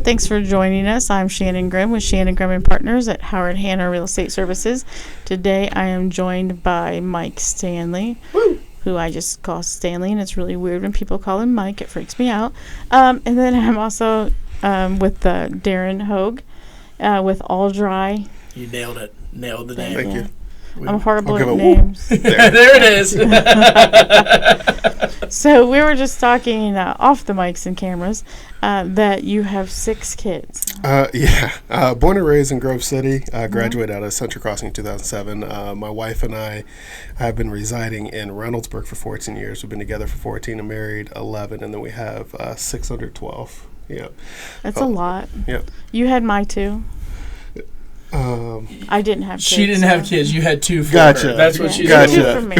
Thanks for joining us. I'm Shannon Grimm with Shannon Grimm and Partners at Howard Hanna Real Estate Services. Today I am joined by Mike Stanley, who I just call Stanley, and it's really weird when people call him Mike. It freaks me out. And then I'm also with Darren Hogg with All Dry. You nailed it. Nailed the name. Thank you. I'm horrible at names. There it is. So we were just talking off the mics and cameras that you have 6 kids. Born and raised in Grove City. Graduated out of Central Crossing in 2007. My wife and I have been residing in Reynoldsburg for 14 years. We've been together for 14 and married 11, and then we have 6 under 12. Yeah, that's a lot. Yep. You had my 2. I didn't have kids. She didn't have kids. You had 2 for Gotcha. her. That's what she's Gotcha. 2 for me.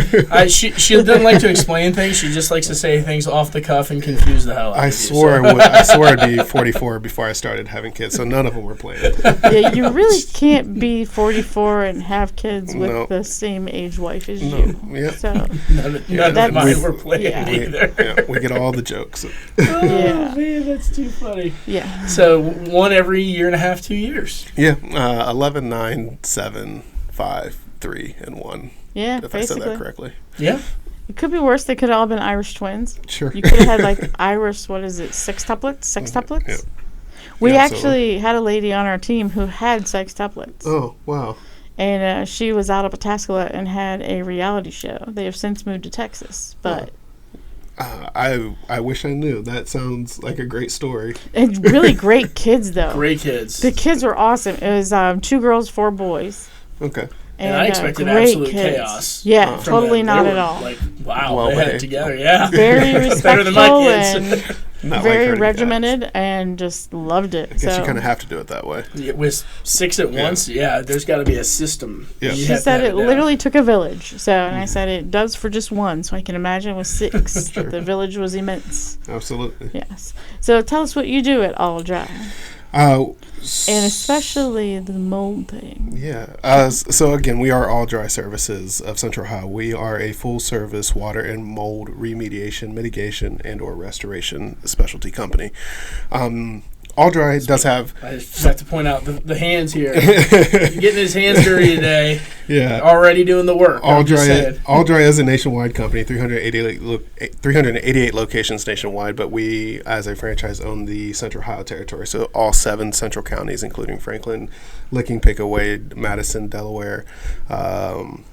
She doesn't like to explain things. She just likes to say things off the cuff and confuse the hell out of you. I swore I'd be 44 before I started having kids, so none of them were planned. Yeah, you really can't be 44 and have kids with the same age wife as you. Yep. So None of mine were planned either. We get all the jokes. Oh, man, that's too funny. Yeah. So one every year and a half, 2 years. Yeah, 11, 9, 7, 5, 3, and 1. Yeah, if basically. I said that correctly. Yeah. It could be worse. They could have all been Irish twins. Sure. You could have had Irish, what is it, sextuplets? Yep. We Yeah, actually had a lady on our team who had sextuplets. Oh, wow. And she was out of Pataskala and had a reality show. They have since moved to Texas, but... I wish I knew. That sounds like a great story. And really great kids, though. Great kids. The kids were awesome. It was 2 girls, 4 boys. Okay. And I expected great absolute kids. Chaos. Yeah, totally them. not They at were all. Like, wow, Well they had it behaved. together. Yeah. Very Better than my respectful kids. and Not very like herding regimented cats. and just loved it. I guess you kind of have to do it that way. With 6 at once, there's got to be a system. Yeah. You She have to said have it down. literally took a village. So, and I said it does for just one. So I can imagine with 6 Sure. that the village was immense. Absolutely. Yes. So tell us what you do at All Dry, and especially the mold thing. Yeah. So again, we are All Dry Services of Central Ohio. We are a full-service water and mold remediation, mitigation, and/or restoration specialty company. All Dry does have. I just have to point out the hands here. Getting his hands dirty today. Yeah. Already doing the work. All Dry is a nationwide company, 388 locations nationwide, but we, as a franchise, own the Central Ohio territory. So all 7 central counties, including Franklin, Licking, Pickett, Wade, Madison, Delaware,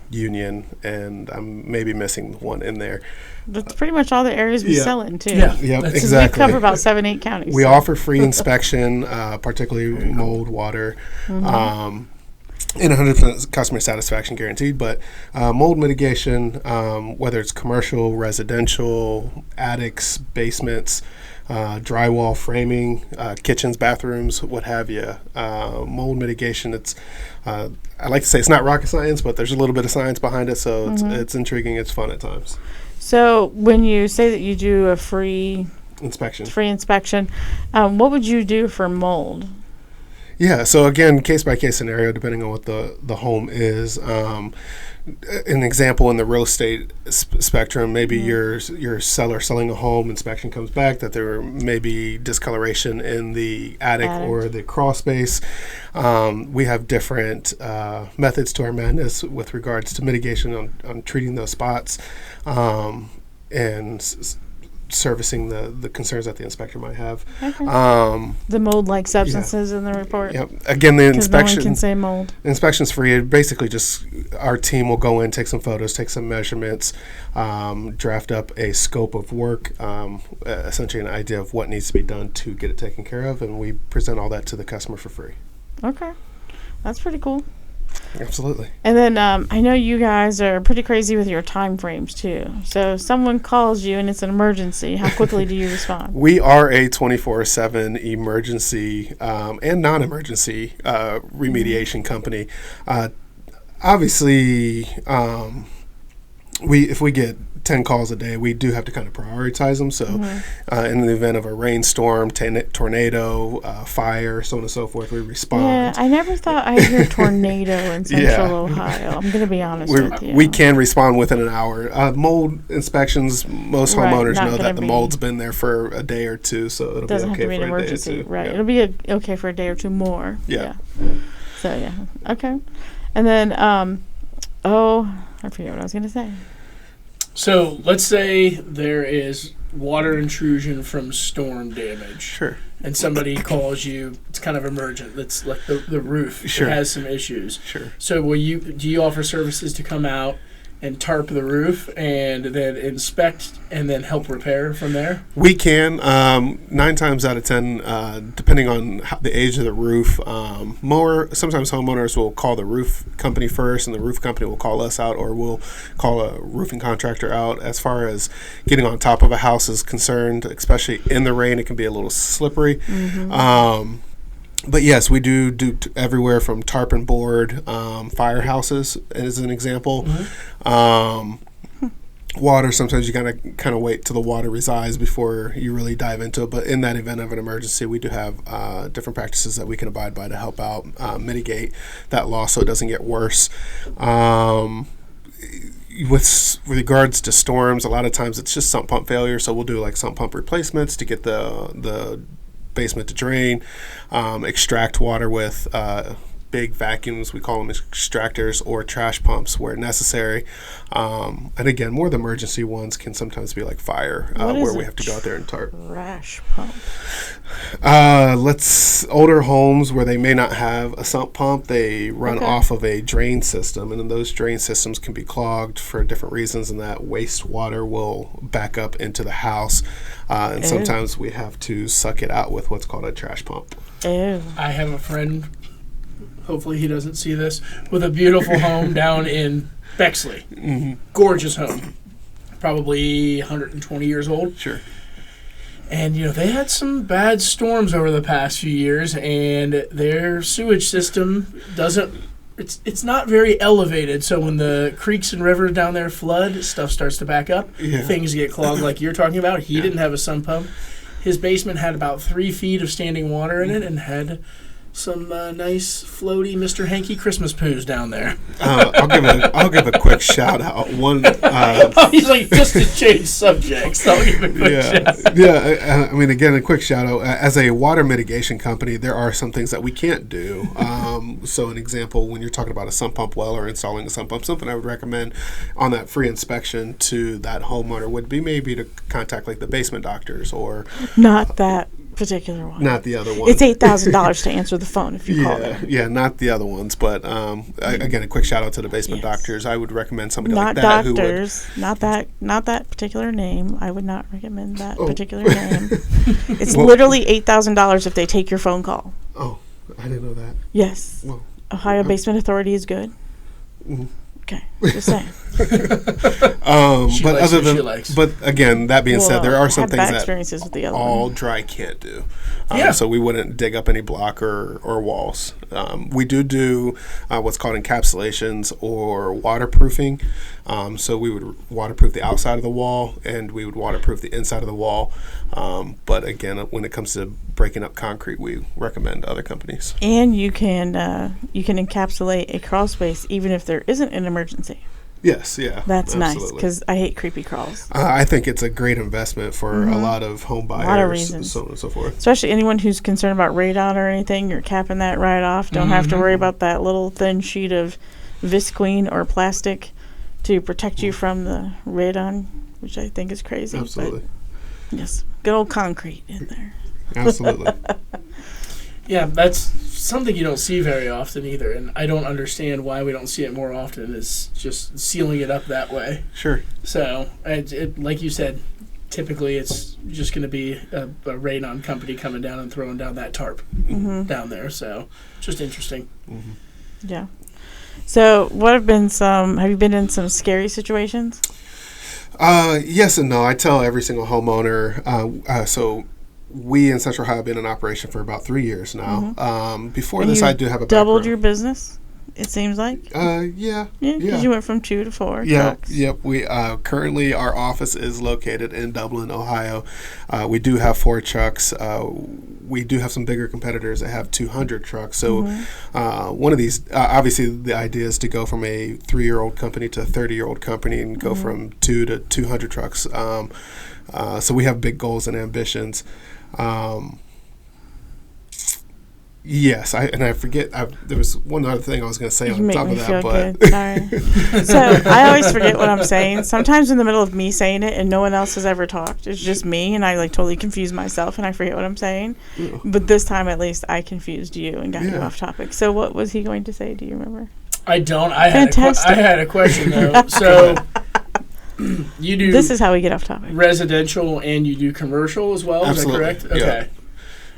Union, and I'm maybe missing one in there. That's pretty much all the areas we sell in, too. Yeah. Yep, Because exactly. we cover about 7-8 counties. We offer free inspection, particularly mold, water, and 100% customer satisfaction guaranteed. But mold mitigation, whether it's commercial, residential, attics, basements, drywall framing, kitchens, bathrooms, what have you. Mold mitigation, it's I like to say it's not rocket science, but there's a little bit of science behind it, so it's intriguing. It's fun at times. So when you say that you do a free Inspection. What would you do for mold? Yeah, so again, case-by-case scenario, depending on what the home is. An example in the real estate spectrum, maybe your seller selling a home, inspection comes back that there may be discoloration in the attic or the crawl space. We have different methods to our madness with regards to mitigation on treating those spots and servicing the concerns that the inspector might have. Okay. The mold-like substances in the report. Yep. Again, the inspection. No one can say mold. Inspection's free. It basically just our team will go in, take some photos, take some measurements, draft up a scope of work, essentially an idea of what needs to be done to get it taken care of, and we present all that to the customer for free. Okay, that's pretty cool. Absolutely. And then I know you guys are pretty crazy with your time frames too. So if someone calls you and it's an emergency, how quickly do you respond? We are a 24/7 emergency and non-emergency remediation company. Obviously, if we get 10 calls a day, we do have to kind of prioritize them. So in the event of a rainstorm, tornado, fire, so on and so forth, we respond. Yeah, I never thought I'd hear tornado in Central Ohio. I'm going to be honest with you. We can respond within an hour. Mold inspections, most homeowners know that the mold's been there for a day or two, so it'll doesn't be okay have to be an for emergency. a day or two. Right. Yeah. It'll be okay for a day or two more. Yeah. So, yeah. Okay. And then, I forget what I was going to say. So let's say there is water intrusion from storm damage. Sure. And somebody calls you. It's kind of emergent. It's like the roof Sure. has some issues. Sure. So do you offer services to come out and tarp the roof and then inspect and then help repair from there? We can. 9 times out of 10, depending on the age of the roof, sometimes homeowners will call the roof company first, and the roof company will call us out, or we'll call a roofing contractor out. As far as getting on top of a house is concerned, especially in the rain, it can be a little slippery. But yes, we do everywhere from tarp and board, firehouses as an example. Water, sometimes you gotta kind of wait till the water resides before you really dive into it. But in that event of an emergency, we do have different practices that we can abide by to help out mitigate that loss so it doesn't get worse. With regards to storms, a lot of times it's just sump pump failure, so we'll do like sump pump replacements to get the basement to drain, extract water with big vacuums, we call them extractors, or trash pumps where necessary. And again, more of the emergency ones can sometimes be like fire, where we have to go out there and tarp. Trash pump. Older homes where they may not have a sump pump, they run off of a drain system, and then those drain systems can be clogged for different reasons, and that wastewater will back up into the house. And sometimes we have to suck it out with what's called a trash pump. Ew. I have a friend, hopefully he doesn't see this, with a beautiful home down in Bexley. Gorgeous home. Probably 120 years old. Sure. And, they had some bad storms over the past few years, and their sewage system it's not very elevated, so when the creeks and rivers down there flood, stuff starts to back up. Yeah. Things get clogged like you're talking about. He didn't have a sump pump. His basement had about 3 feet of standing water in it and had some nice floaty Mr. Hanky Christmas poos down there. I'll give a quick shout out. He's like, just to change subjects, I'll give a quick shout out. Yeah. I mean, again, a quick shout out. As a water mitigation company, there are some things that we can't do. So, an example, when you're talking about a sump pump well or installing a sump pump, something I would recommend on that free inspection to that homeowner would be maybe to contact like the basement doctors or not that particular one. Not the other one. It's $8,000 to answer the phone if you call them. Yeah, not the other ones. But again, a quick shout out to the basement doctors. I would recommend somebody like that. Not doctors. Not that particular name. I would not recommend that particular name. It's literally $8,000 if they take your phone call. Oh, I didn't know that. Yes. Well, Ohio Basement Authority is good. Mm-hmm. Okay, just saying. But again, that being said, there are some things that all dry can't do. So we wouldn't dig up any block or walls. We do what's called encapsulations or waterproofing. So we would waterproof the outside of the wall, and we would waterproof the inside of the wall. But again, when it comes to breaking up concrete, we recommend other companies. And you can encapsulate a crawl space even if there isn't an emergency. Yes, yeah. That's nice because I hate creepy crawls. I think it's a great investment for a lot of home buyers, a lot of reasons. So on and so forth. Especially anyone who's concerned about radon or anything, you're capping that right off. Don't have to worry about that little thin sheet of visqueen or plastic to protect you from the radon, which I think is crazy. Absolutely. But yes, good old concrete in there. Absolutely. Yeah, that's something you don't see very often either, and I don't understand why we don't see it more often, is just sealing it up that way. Sure. So, like you said, typically it's just going to be a radon company coming down and throwing down that tarp down there, so just interesting. Mm-hmm. Yeah. So, have you been in some scary situations? Yes and no. I tell every single homeowner, so we in Central Ohio have been in operation for about 3 years now. Before this, I do have a doubled your business? It seems like. Yeah. Yeah, because you went from 2 to 4 trucks. Yep. We currently our office is located in Dublin, Ohio. We do have 4 trucks. We do have some bigger competitors that have 200 trucks. So one of these, obviously, the idea is to go from a 3-year-old company to a 30-year-old company and go from 2 to 200 trucks. So we have big goals and ambitions. Yes, I forget. There was one other thing I was going to say on top of that, but good. Sorry. So I always forget what I'm saying. Sometimes in the middle of me saying it and no one else has ever talked, it's just me, and I like totally confuse myself and I forget what I'm saying. Yeah. But this time at least I confused you and got you off topic. So what was he going to say? Do you remember? I don't. I had a question though. So you do. This is how we get off topic. Residential and you do commercial as well. Absolutely. Is that correct? Okay. Yeah.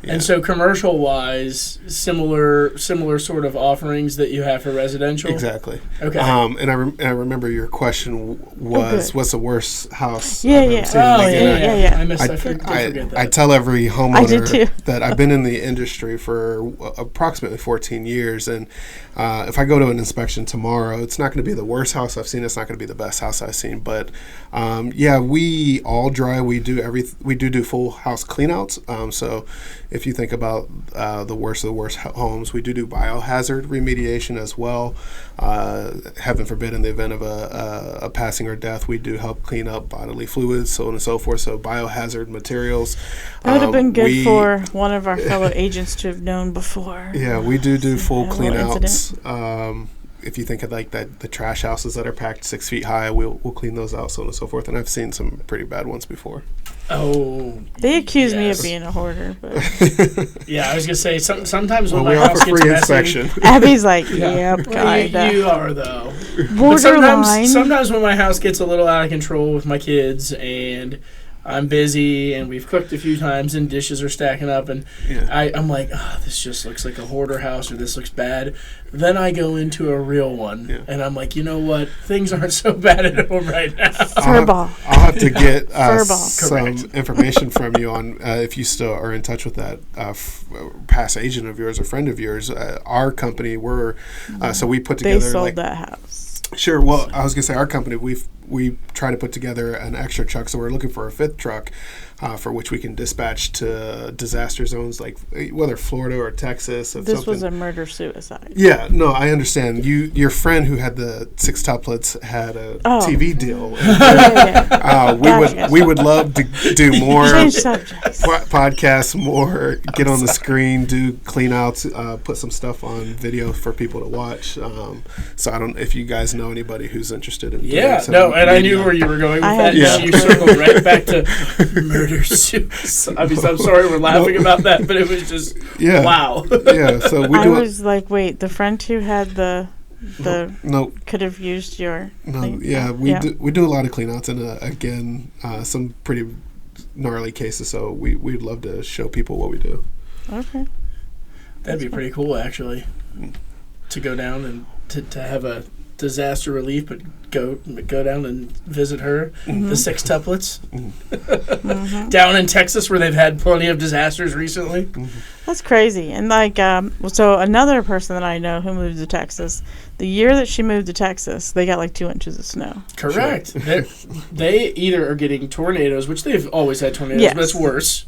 And so commercial-wise, similar sort of offerings that you have for residential? Exactly. Okay. And I remember your question was, what's the worst house Yeah, I've yeah. ever seen? Oh, yeah. I forget that. I tell every I do homeowner too. that I've been in the industry for approximately 14 years, and if I go to an inspection tomorrow, it's not going to be the worst house I've seen. It's not going to be the best house I've seen. But we all dry. We do full house cleanouts. So if you think about the worst of the worst homes, we do biohazard remediation as well. Heaven forbid, in the event of a passing or death, we do help clean up bodily fluids, so on and so forth. So biohazard materials. That would have been good for one of our fellow agents to have known before. Yeah, we do full a little cleanouts. If you think of like the trash houses that are packed 6 feet high, we'll clean those out, so on and so forth. And I've seen some pretty bad ones before. Oh, they accuse me of being a hoarder, but yeah, I was gonna say sometimes when we my house offer gets free messy, inspection. Abby's like, yep, well, kinda. you are though. Borderline. But sometimes when my house gets a little out of control with my kids and I'm busy and we've cooked a few times and dishes are stacking up and I'm like, oh, this just looks like a hoarder house or this looks bad. Then I go into a real one and I'm like, you know what? Things aren't so bad at home right now. Furball. I'll have to get some Correct. information from you on if you still are in touch with that past agent of yours or friend of yours. Our company, so we put together. They sold that house. Sure. Well, I was gonna say our company. We try to put together an extra truck, so we're looking for a 5th truck for which we can dispatch to disaster zones like whether Florida or Texas. This was a murder-suicide. Yeah, no, I understand. Your friend who had the 6 tuplets had a TV deal. We would love to do more podcasts, more get on the screen, do clean outs, put some stuff on video for people to watch. So I don't if you guys know anybody who's interested in doing some and I knew media. where you were going with that. Yeah. You circled right back to murder suicide. I mean, I'm sorry we're laughing about that, but it was just wow. Yeah, so I was like, wait, the friend who had the could have used your thing. We do a lot of cleanouts and again some pretty gnarly cases. So we'd love to show people what we do. Okay, that'd be pretty cool actually, to go down and to have a disaster relief, but go down and visit her, the 6 tuplets, down in Texas where they've had plenty of disasters recently. That's crazy. And like, so another person that I know who moved to Texas, the year that she moved to Texas, they got like 2 inches of snow. Correct. Sure. They either are getting tornadoes, which they've always had tornadoes, but it's worse.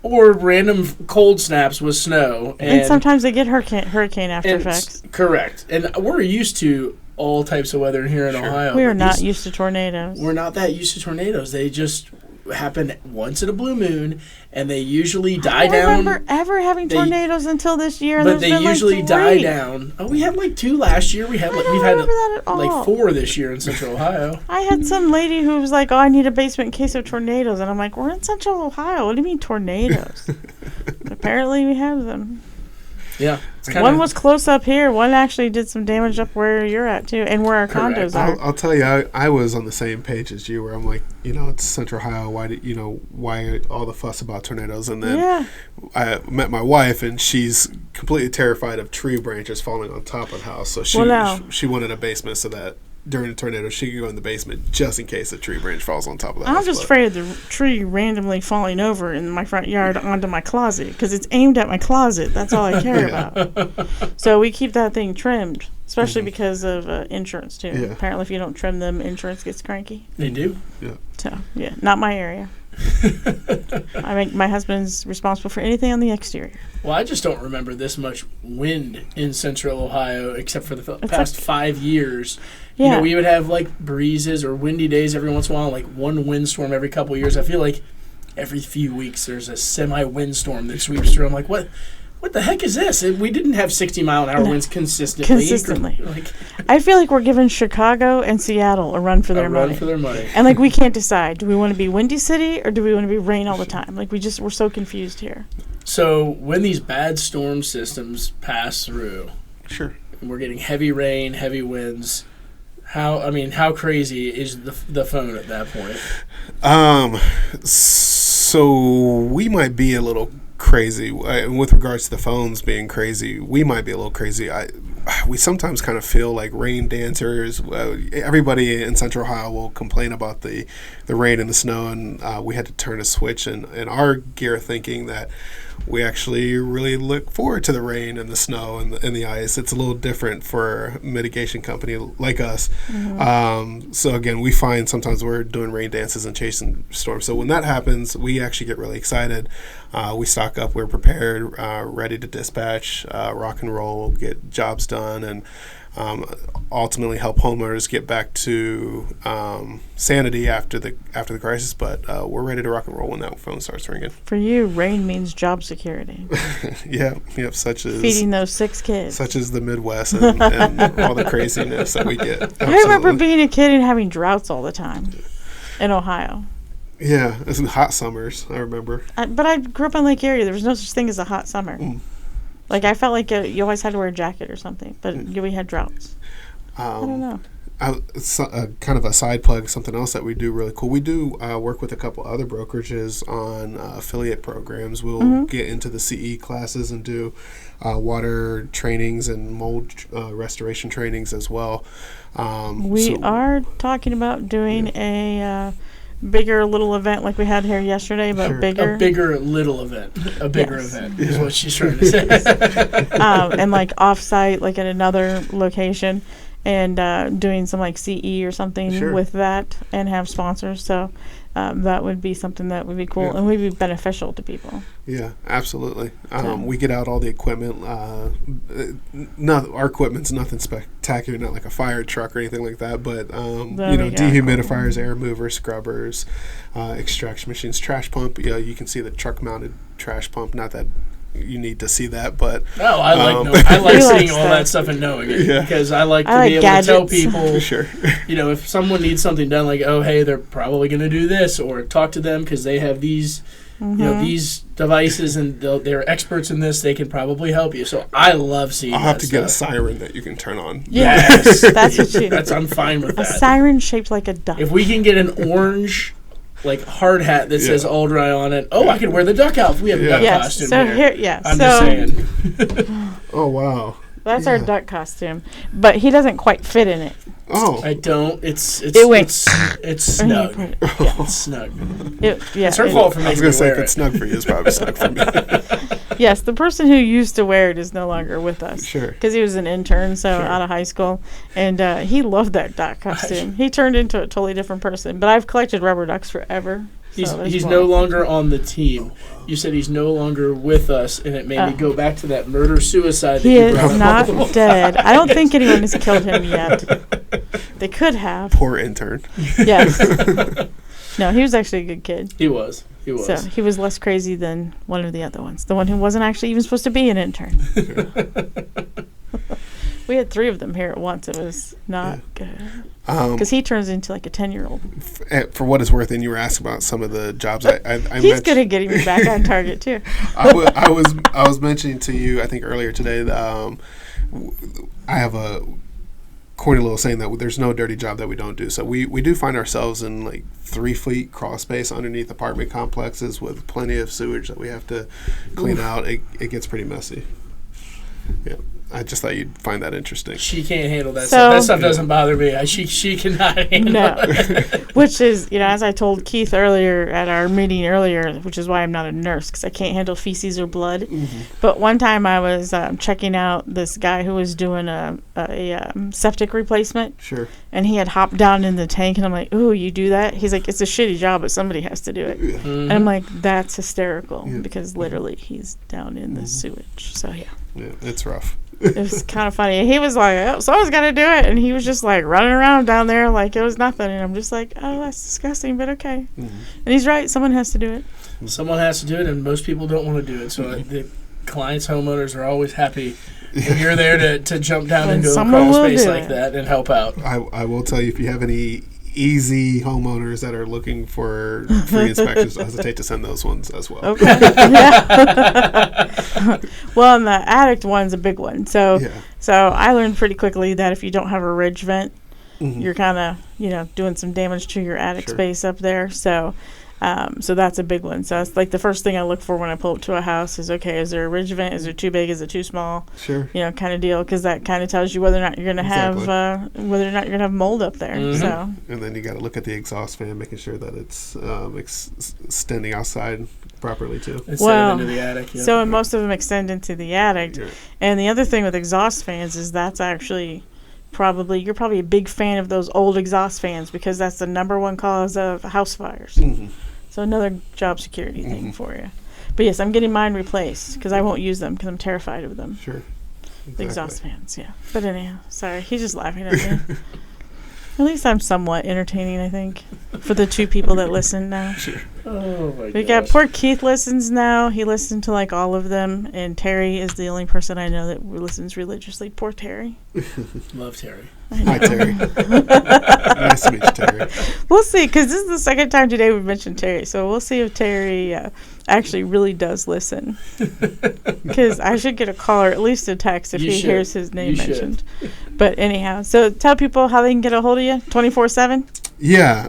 Or random cold snaps with snow. And sometimes they get hurricane after effects. Correct. And we're used to all types of weather here in Ohio. We are not used to tornadoes. We're not that used to tornadoes. They just happen once in a blue moon, and they usually die down. I don't remember ever having tornadoes until this year. But they usually die down. Oh, we had like 2 last year. We've had like 4 this year in Central Ohio. I had some lady who was like, "Oh, I need a basement in case of tornadoes," and I'm like, "We're in Central Ohio. What do you mean tornadoes?" Apparently, we have them. Yeah. One was close up here. One actually did some damage up where you're at, too, and where our condos are. I'll tell you, I was on the same page as you, where I'm like, it's Central Ohio. Why all the fuss about tornadoes? And then I met my wife, and she's completely terrified of tree branches falling on top of the house. So she wanted a basement so that during a tornado, she could go in the basement just in case a tree branch falls on top of the I'm house. just afraid of the tree randomly falling over in my front yard onto my closet because it's aimed at my closet. That's all I care about. So we keep that thing trimmed, especially because of insurance, too. Yeah. Apparently, if you don't trim them, insurance gets cranky. They do? Yeah. So, yeah, not my area. My husband's responsible for anything on the exterior. Well, I just don't remember this much wind in central Ohio except for the It's past like- 5 years. Yeah. You know, we would have like breezes or windy days every once in a while, like one windstorm every couple of years. I feel like every few weeks there's a semi-windstorm that sweeps through. I'm like, what the heck is this? We didn't have 60-mile-an-hour winds consistently. Like, I feel like we're giving Chicago and Seattle a run for their money. And, like, we can't decide. Do we want to be Windy City or do we want to be rain all the time? Like, we're so confused here. So when these bad storm systems pass through, Sure. and we're getting heavy rain, heavy winds, how crazy is the phone at that point? So we might be a little crazy with regards to the phones being crazy. We might be a little crazy. We sometimes kind of feel like rain dancers. Everybody in Central Ohio will complain about the rain and the snow, and we had to turn a switch in our gear, thinking that we actually really look forward to the rain and the snow and the ice. It's a little different for a mitigation company like us. Mm-hmm. So again, we find sometimes we're doing rain dances and chasing storms. So when that happens, we actually get really excited. We stock up, we're prepared, ready to dispatch, rock and roll, get jobs done, and ultimately help homeowners get back to sanity after the crisis. But we're ready to rock and roll when that phone starts ringing. For you, rain means job security. Yep, such as feeding those 6 kids. Such as the Midwest and all the craziness that we get. Absolutely. I remember being a kid and having droughts all the time in Ohio. Yeah, it's hot summers, I remember. But I grew up in Lake Erie. There was no such thing as a hot summer. Like, I felt like you always had to wear a jacket or something, but we had droughts. I don't know. Kind of a side plug, something else that we do really cool. We do work with a couple other brokerages on affiliate programs. We'll get into the CE classes and do water trainings and mold restoration trainings as well. We are talking about doing a bigger little event like we had here yesterday, but Sure. bigger. A bigger little event. A bigger event is what she's trying to say. And like off-site, like at another location, and doing some like CE or something Sure. with that, and have sponsors. So that would be something that would be cool and would be beneficial to people. Yeah, absolutely. We get out all the equipment. Our equipment's nothing spectacular, not like a fire truck or anything like that, but dehumidifiers, air movers, scrubbers, extraction machines, trash pump. You can see the truck-mounted trash pump. Not that you need to see that, but I like seeing all that stuff and knowing it because I like to be able to tell people. Sure. If someone needs something done, like, oh, hey, they're probably going to do this, or talk to them because they have these. These devices and they're experts in this. They can probably help you. So I love seeing. I'll have to get a siren that you can turn on. Yes, that's what you. I'm fine with a that. A siren shaped like a duck. If we can get an orange, like hard hat that says "All Dry" on it, I could wear the duck outfit. We have a duck costume so here. I'm just saying. Oh wow. That's our duck costume, but he doesn't quite fit in it. Oh, I don't. It's snug. It's snug. It's her fault for making me wear it. I was gonna say if it's snug for you, it's probably snug for me. Yes, the person who used to wear it is no longer with us. Sure. Because he was an intern, out of high school, and he loved that duck costume. He turned into a totally different person. But I've collected rubber ducks forever. He's no longer on the team. You said he's no longer with us, and it made me go back to that murder-suicide. He is not dead. I don't think anyone has killed him yet. They could have. Poor intern. Yes. No, he was actually a good kid. He was. So he was less crazy than one of the other ones. The one who wasn't actually even supposed to be an intern. We had 3 of them here at once. It was not good. Because he turns into like a 10-year-old. For what it's worth, and you were asked about some of the jobs I he's good at getting me back on target too. I was mentioning to you, I think earlier today, that I have a corny little saying that there's no dirty job that we don't do. So we do find ourselves in like 3-feet crawl space underneath apartment complexes with plenty of sewage that we have to clean out. It gets pretty messy. Yeah. I just thought you'd find that interesting. She can't handle that So- stuff. That stuff doesn't bother me. She cannot handle No. it. Which is, as I told Keith earlier at our meeting earlier, which is why I'm not a nurse, because I can't handle feces or blood. But one time I was checking out this guy who was doing a septic replacement, Sure. and he had hopped down in the tank, and I'm like, ooh, you do that? He's like, it's a shitty job, but somebody has to do it. And I'm like, that's hysterical, because literally he's down in the sewage. So, yeah. Yeah, it's rough. It was kind of funny. He was like, oh, someone's got to do it. And he was just like running around down there like it was nothing. And I'm just like, oh, that's disgusting, but okay. And he's right. Someone has to do it. Someone has to do it, and most people don't want to do it. So the clients, homeowners are always happy when you're there to jump down When into a someone crawl will space do like it. that and help out. I will tell you, if you have any easy homeowners that are looking for free inspections, don't hesitate to send those ones as well. Okay. Yeah. Well, and the addict one's a big one. So I learned pretty quickly that if you don't have a ridge vent, you're kind of, doing some damage to your attic space up there. So that's a big one. So that's like the first thing I look for when I pull up to a house is, okay, is there a ridge vent? Is it too big? Is it too small? Sure. Kind of deal, because that kind of tells you whether or not you're going to have whether or not you're going to have mold up there. So. And then you got to look at the exhaust fan, making sure that it's extending outside properly too. Instead of into the attic. Yeah. So and most of them extend into the attic. Yeah. And the other thing with exhaust fans is that's actually you're probably a big fan of those old exhaust fans, because that's the number one cause of house fires. So another job security thing for you. But yes, I'm getting mine replaced because I won't use them because I'm terrified of them. Sure. The exhaust fans, yeah. But anyhow, sorry, he's just laughing at me. At least I'm somewhat entertaining, I think, for the 2 people that listen now. Sure. Oh my We got poor Keith listens now. He listened to like all of them, and Terry is the only person I know that listens religiously. Poor Terry. Love Terry. Hi, Terry. Nice to meet you, Terry. We'll see, because this is the second time today we've mentioned Terry. So we'll see if Terry actually really does listen. Because I should get a call or at least a text if he hears his name mentioned. But anyhow, so tell people how they can get a hold of you 24/7. Yeah.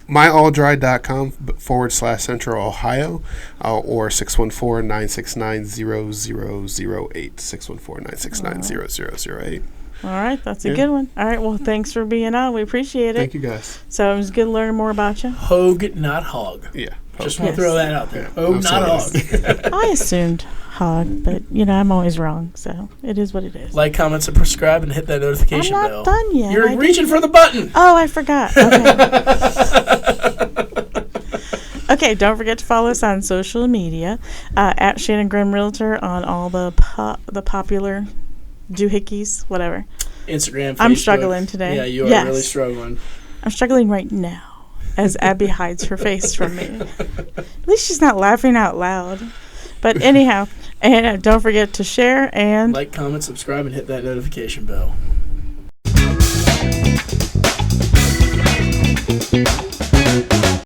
myalldry.com /Central Ohio or 614-969-0008. 614-969-0008. All right, that's a good one. All right, well, thanks for being on. We appreciate it. Thank you, guys. So it was good learning more about you. Hogg, not Hogg. Yeah. Just want to throw that out there. Hogg, not Hogg. I assumed Hogg, but, I'm always wrong, so it is what it is. Like, comment, subscribe, and hit that notification I'm not bell. done yet. You're reaching for the button. Oh, I forgot. Okay. Okay, don't forget to follow us on social media at Shannon Grimm Realtor on all the popular doohickeys, whatever. Instagram, Facebook. I'm struggling today. Yeah, you are really struggling. I'm struggling right now as Abby hides her face from me. At least she's not laughing out loud. But anyhow, and don't forget to share and like, comment, subscribe, and hit that notification bell.